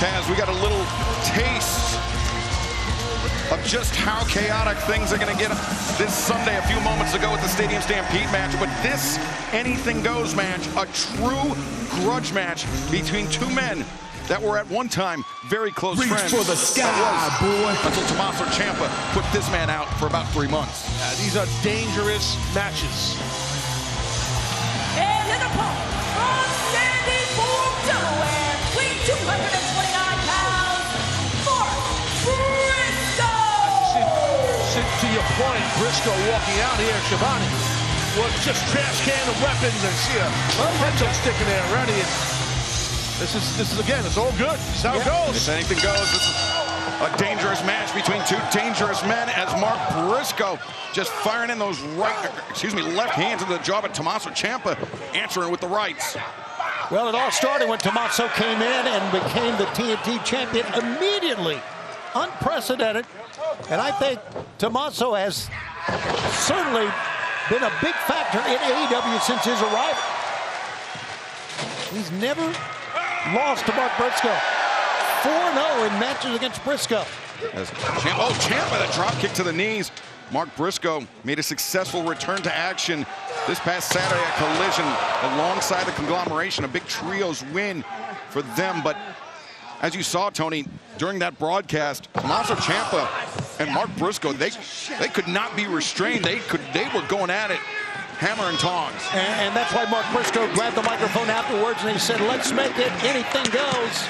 Taz, we got a little taste of just how chaotic things are going to get this Sunday a few moments ago at the Stadium Stampede match. But this anything goes match, a true grudge match between two men that were at one time very close friends. Reach for the sky, boy. Until Tommaso Ciampa put this man out for about 3 months. These are dangerous matches. And an opponent from Sandy Fork, Delaware, weighing 229 pounds, Mark Briscoe. To your point, Briscoe walking out here, Schiavone, was just trash can of weapons and see a pencil sticking there ready. This is again, it's all good. This is how it goes. If anything goes, this is a dangerous match between two dangerous men as Mark Briscoe just firing in those left hands into the jaw of Tommaso Ciampa, answering with the rights. Well, it all started when Tommaso came in and became the TNT champion immediately. Unprecedented. And I think Tommaso has certainly been a big factor in AEW since his arrival. He's never lost to Mark Briscoe. 4-0 in matches against Briscoe. Ciampa, that drop kick to the knees. Mark Briscoe made a successful return to action this past Saturday at Collision alongside the conglomeration. A big trios win for them. But as you saw, Tony, during that broadcast, Tommaso Ciampa and Mark Briscoe, they could not be restrained. They were going at it hammer and tongs. And that's why Mark Briscoe grabbed the microphone afterwards and he said, let's make it anything goes.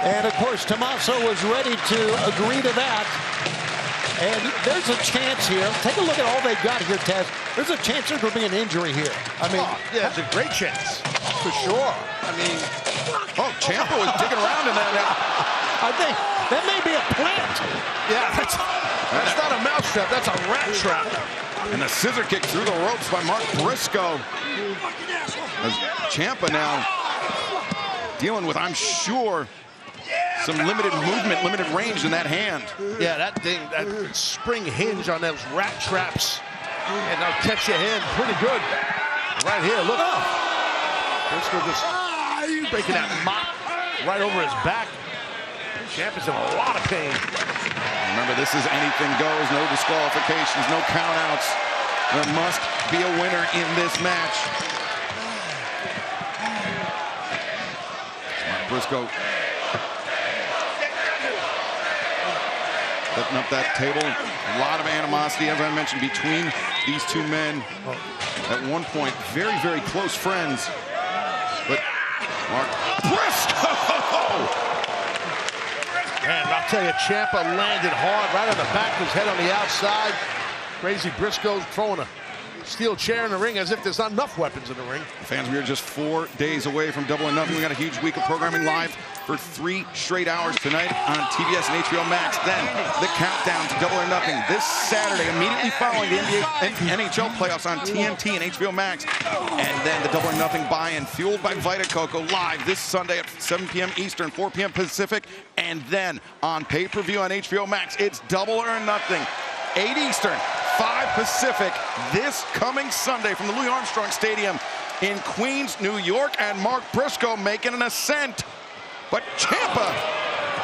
And of course, Tommaso was ready to agree to that. And there's a chance here. Take a look at all they got here, Taz. There's a chance there could be an injury here. I mean, yeah, it's a great chance, for sure. I mean, Ciampa was digging around in that. I think that may be a plant. Yeah, that's not a mousetrap, that's a rat trap. And a scissor kick through the ropes by Mark Briscoe. As Ciampa now dealing with, I'm sure, some limited movement, limited range in that hand. Yeah, that spring hinge on those rat traps. And they'll catch your hand pretty good. Right here, look. Briscoe just breaking that mop right over his back. Ciampa's in a lot of pain. Remember, this is anything goes, no disqualifications, no countouts. There must be a winner in this match. Mark Briscoe setting up that table. A lot of animosity, as I mentioned, between these two men. At one point, very, very close friends. But Mark Briscoe! Man, I'll tell you, Ciampa landed hard right on the back of his head on the outside. Crazy Briscoe's throwing a steel chair in the ring as if there's not enough weapons in the ring. Fans, we are just 4 days away from Double or Nothing. We got a huge week of programming live for 3 straight hours tonight on TBS and HBO Max. Then the countdown to Double or Nothing this Saturday, immediately following the NBA and NHL playoffs on TNT and HBO Max. And then the Double or Nothing buy-in fueled by Vita Coco live this Sunday at 7 p.m. Eastern, 4 p.m. Pacific. And then on pay-per-view on HBO Max, it's Double or Nothing, 8 Eastern, 5 Pacific, this coming Sunday from the Louis Armstrong Stadium in Queens, New York. And Mark Briscoe making an ascent. But Ciampa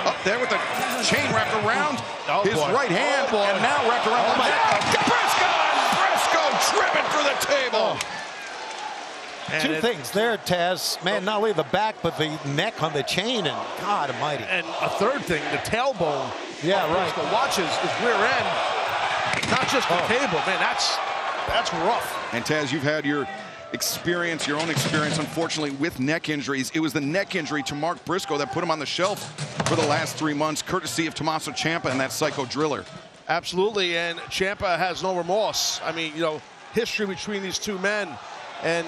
up there with the chain wrapped around his right hand and now wrapped around the neck. Briscoe tripping for the table. Two things there, Taz. Man, not only the back, but the neck on the chain, and God almighty. And a third thing, the tailbone. Yeah, right. Briscoe watches his rear end, not just the table. Man, that's rough. And Taz, you've had your experience, your own experience, unfortunately, with neck injuries. It was the neck injury to Mark Briscoe that put him on the shelf for the last 3 months, courtesy of Tommaso Ciampa and that Psycho Driller. Absolutely, and Ciampa has no remorse. I mean, you know, history between these two men, and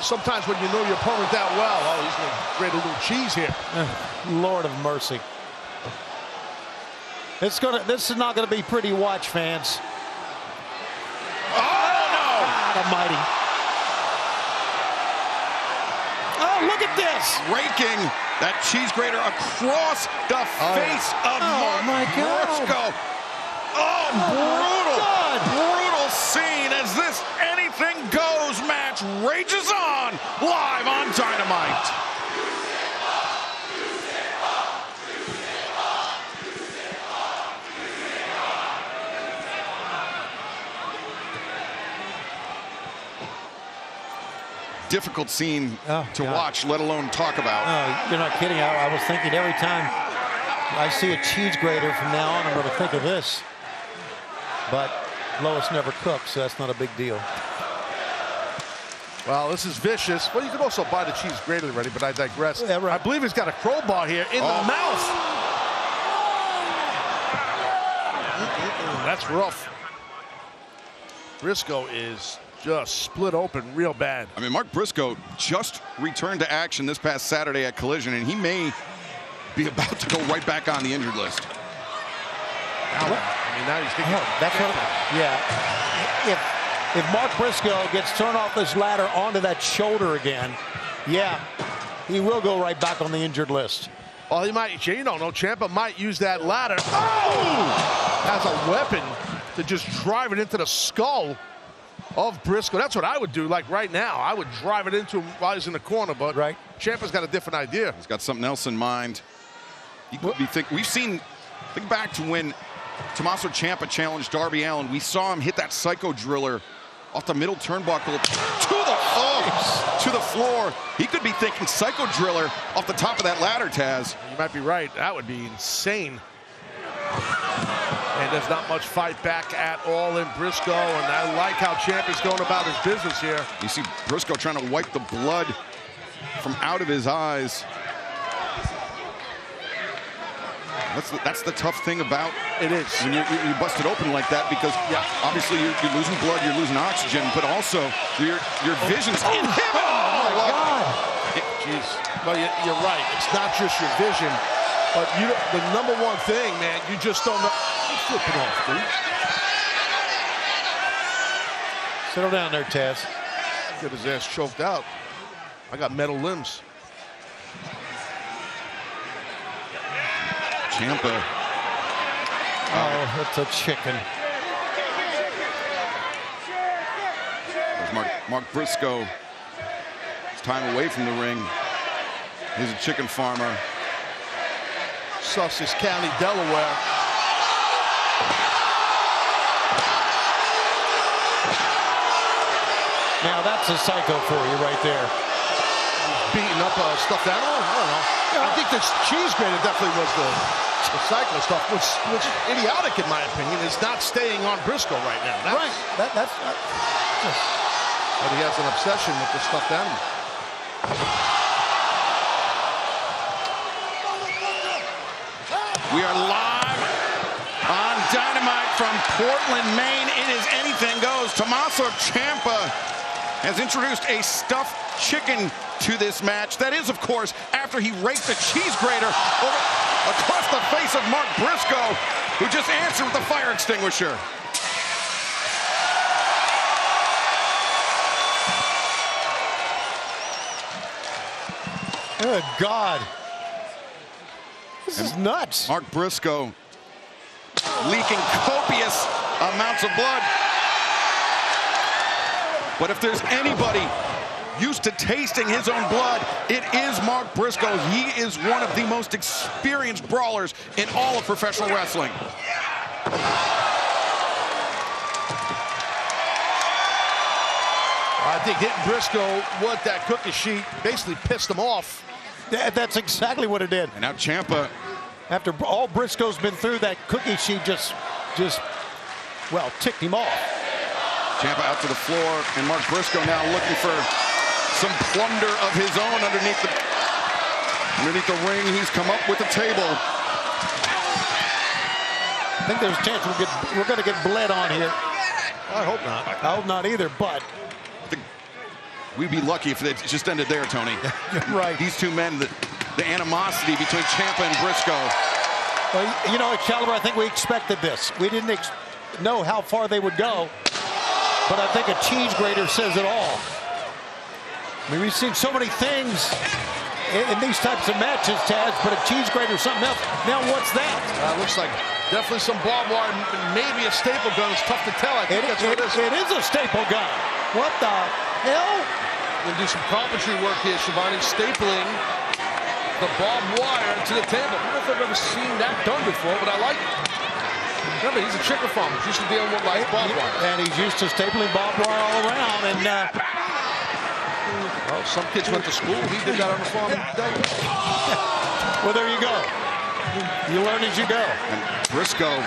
sometimes when you know your opponent that well, oh, he's going to grate a little cheese here. Lord of mercy. This is not going to be pretty watch, fans. Oh, no! God almighty. Oh, look at this! Raking that cheese grater across the face of Mark Briscoe. Oh, brutal scene as this anything goes match rages on live on Dynamite. difficult scene to watch, let alone talk about. You're not kidding. I was thinking every time I see a cheese grater from now on, I'm going to think of this. But Lois never cooks, so that's not a big deal. Well, this is vicious. Well, you could also buy the cheese grater already, but I digress. Yeah, right. I believe he's got a crowbar here in the mouth. That's rough. Briscoe is just split open real bad. I mean, Mark Briscoe just returned to action this past Saturday at Collision, and he may be about to go right back on the injured list. Now, I mean, now he's thinking. That's what. Yeah. If Mark Briscoe gets thrown off this ladder onto that shoulder again, yeah, he will go right back on the injured list. Well, he might. You don't know. Ciampa might use that ladder. As a weapon to just drive it into the skull of Briscoe. That's what I would do. Like right now, I would drive it into him while he's in the corner. But Ciampa's got a different idea. He's got something else in mind. We've seen. Think back to when Tommaso Ciampa challenged Darby Allin. We saw him hit that psycho driller off the middle turnbuckle to the floor. He could be thinking psycho driller off the top of that ladder, Taz. You might be right. That would be insane. And there's not much fight back at all in Briscoe, and I like how Ciampa's going about his business here. You see Briscoe trying to wipe the blood from out of his eyes. That's the tough thing about it is when you bust it open like that, because obviously you're losing blood, you're losing oxygen, but also your vision's inhibited. Oh my God! Jeez. Well, you're right. It's not just your vision, but the number one thing, man, you just don't know. You're flipping off, dude. Settle down there, Taz. Get his ass choked out. I got metal limbs. Ciampa. Oh, that's a chicken. There's Mark Briscoe. His time away from the ring. He's a chicken farmer. Sussex County, Delaware. Now that's a psycho for you right there. Beating up a stuffed animal? I don't know. I think this cheese grater definitely was the psycho stuff, which idiotic in my opinion, is not staying on Briscoe right now. That's but he has an obsession with the stuffed animal. We are live on Dynamite from Portland, Maine. It is anything goes. Tommaso Ciampa has introduced a stuffed chicken to this match. That is, of course, after he raked the cheese grater across the face of Mark Briscoe, who just answered with the fire extinguisher. Good God. This is nuts. Mark Briscoe leaking copious amounts of blood. But if there's anybody used to tasting his own blood, it is Mark Briscoe. He is one of the most experienced brawlers in all of professional wrestling. I think hitting Briscoe with that cookie sheet basically pissed him off. That's exactly what it did. And now Ciampa, after all Briscoe's been through, that cookie sheet just well, ticked him off. Ciampa out to the floor, and Mark Briscoe now looking for some plunder of his own underneath the ring. He's come up with a table. I think there's a chance we're going to get bled on here. I hope not. I hope not either, but we'd be lucky if it just ended there, Tony. You're right. These two men, the animosity between Ciampa and Briscoe. Well, you know, Excalibur, I think we expected this. We didn't know how far they would go, but I think a cheese grater says it all. I mean, we've seen so many things in these types of matches, Taz, but a cheese grater is something else. Now, what's that? Looks like definitely some barbed wire, maybe a staple gun. It's tough to tell. I think that's what it is. It is a staple gun. What the hell? We'll do some carpentry work here, Shivani, stapling the barbed wire to the table. I don't know if I've ever seen that done before, but I like it. Remember, he's a chicken farmer. He's used to dealing with like barbed wire. And he's used to stapling barbed wire all around. And Well, some kids went to school. He did that on the farm. Well, there you go. You learn as you go. And Briscoe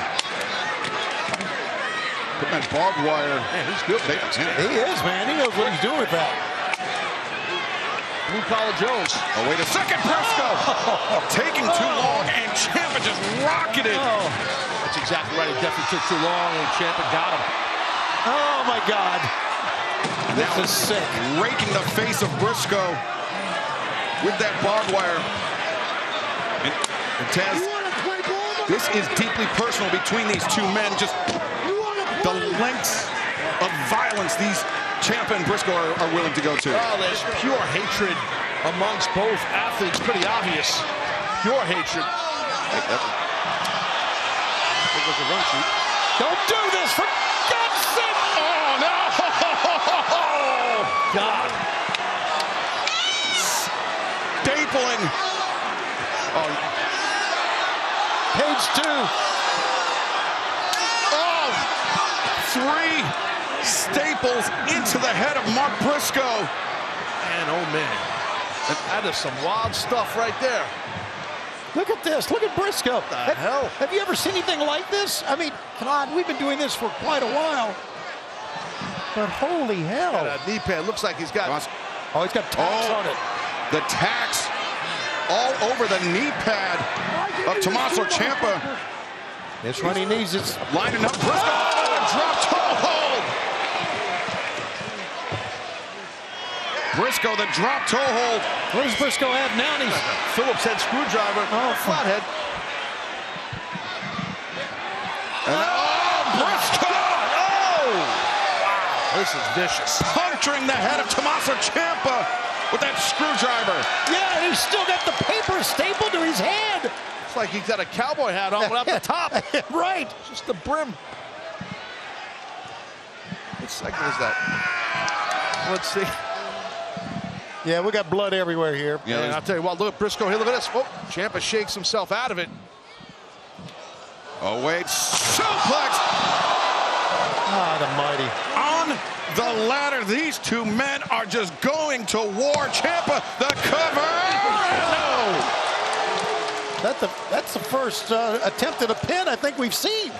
putting that barbed wire. Man, he's good. He is, man. He knows what he's doing with that. Blue Collar Jones. Oh, wait a second, Briscoe! Taking too long, and Ciampa just rocketed. Oh. That's exactly right. It definitely took too long, and Ciampa got him. Oh, my God. This is sick. Raking the face of Briscoe with that barbed wire. And Taz, this is deeply personal between these two men. Just the lengths of violence these Ciampa and Briscoe are willing to go to. Oh, there's pure hatred amongst both athletes. Pretty obvious. Pure hatred. There goes a run sheet. Don't do this, for God's sake. Oh, no! God. Stapling. Oh, Page 2. oh, 3 staples into the head of Mark Briscoe. Man, oh, man. That is some wild stuff right there. Look at this. Look at Briscoe. What the hell? Have you ever seen anything like this? I mean, God, we've been doing this for quite a while. But holy hell. That knee pad looks like he's got... Oh, he's got tacks on it. The tacks all over the knee pad of Tommaso Ciampa. This one he needs is Lining up Briscoe. Oh, a drop toe hold. Briscoe, the drop toe hold. What does Briscoe have now? He's Phillips head screwdriver. Oh, flathead. And Briscoe! This is vicious. Puncturing the head of Tommaso Ciampa with that screwdriver. yeah, and he's still got the paper stapled to his head. It's like he's got a cowboy hat on without the top. Right. Just the brim. What second is that? Let's see. Yeah, we got blood everywhere here. Yeah, And I'll tell you what, look at Briscoe here, look at this. Oh, Ciampa shakes himself out of it. Oh, wait. Suplex Ah, the mighty. on the ladder. These two men are just going to war. Ciampa, the cover. No. That's the first attempt at a pin I think we've seen.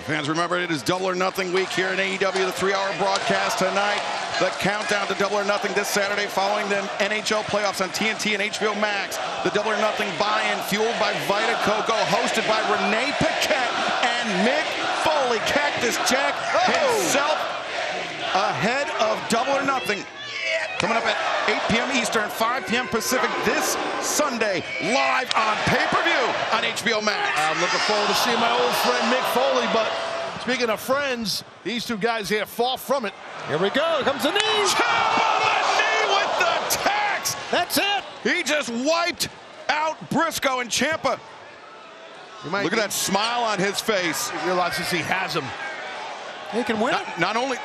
Fans, remember, it is Double or Nothing week here in AEW, the 3-hour broadcast tonight. The countdown to Double or Nothing this Saturday following the NHL playoffs on TNT and HBO Max. The Double or Nothing buy-in fueled by Vita Coco, hosted by Renee Paquette and Mick Foley. Cactus Jack himself ahead of Double or Nothing. Coming up at 8 p.m. Eastern, 5 p.m. Pacific this Sunday, live on pay-per-view on HBO Max. I'm looking forward to seeing my old friend Mick Foley, but speaking of friends, these two guys here fall from it. Here we go. Here comes the knee. Ciampa, the knee with the tacks. That's it. He just wiped out Briscoe and Ciampa. Look at that smile on his face. He realizes he has him. He can win it. Not only,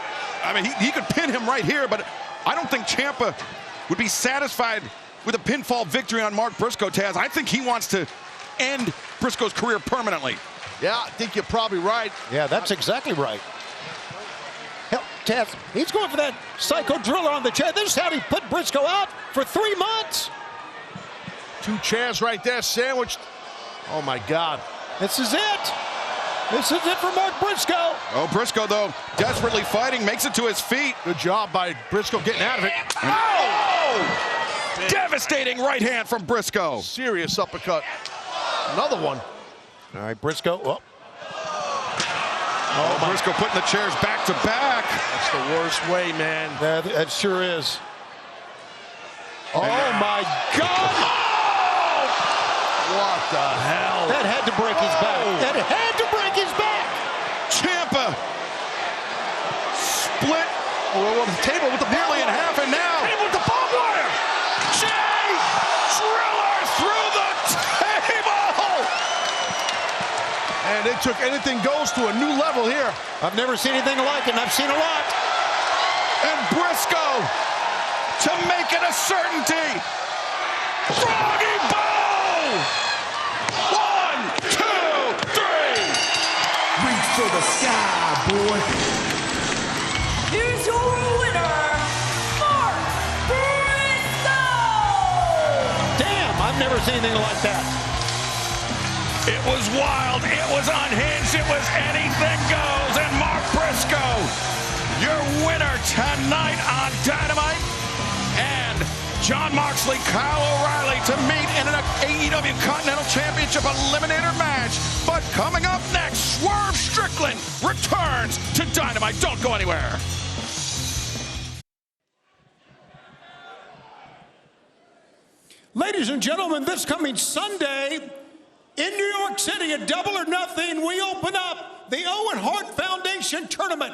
I mean, he could pin him right here, but I don't think Ciampa would be satisfied with a pinfall victory on Mark Briscoe, Taz. I think he wants to end Briscoe's career permanently. Yeah, I think you're probably right. Yeah, that's exactly right. Hell, Taz, he's going for that psycho driller on the chair. This is how he put Briscoe out for 3 months. 2 chairs right there, sandwiched. Oh, my God. This is it. This is it for Mark Briscoe. Oh, Briscoe, though, desperately fighting, makes it to his feet. Good job by Briscoe getting out of it. Oh! Devastating right hand from Briscoe. Serious uppercut. Another one. All right, Briscoe. Oh, Briscoe putting the chairs back to back. That's the worst way, man. that sure is. Oh, my God. What the hell? That had to break his back. That had to break his back. Ciampa split the table with the nearly in half, and now table with the barbed wire. Jay Driller through the table. And they took Anything Goes to a new level here. I've never seen anything like it, and I've seen a lot. And Briscoe to make it a certainty. Froggy Bow! 1, 2, 3. Reach for the sky, boy. Here's your winner, Mark never seen anything like that. It was wild, it was unhinged, it was anything goes. And Mark Briscoe, your winner tonight on Dynamite. And John Moxley, Kyle O'Reilly to meet in an AEW Continental Championship Eliminator match. But coming up next, Swerve Strickland returns to Dynamite. Don't go anywhere. Ladies and gentlemen, this coming Sunday in New York City at Double or Nothing, we open up the Owen Hart Foundation Tournament.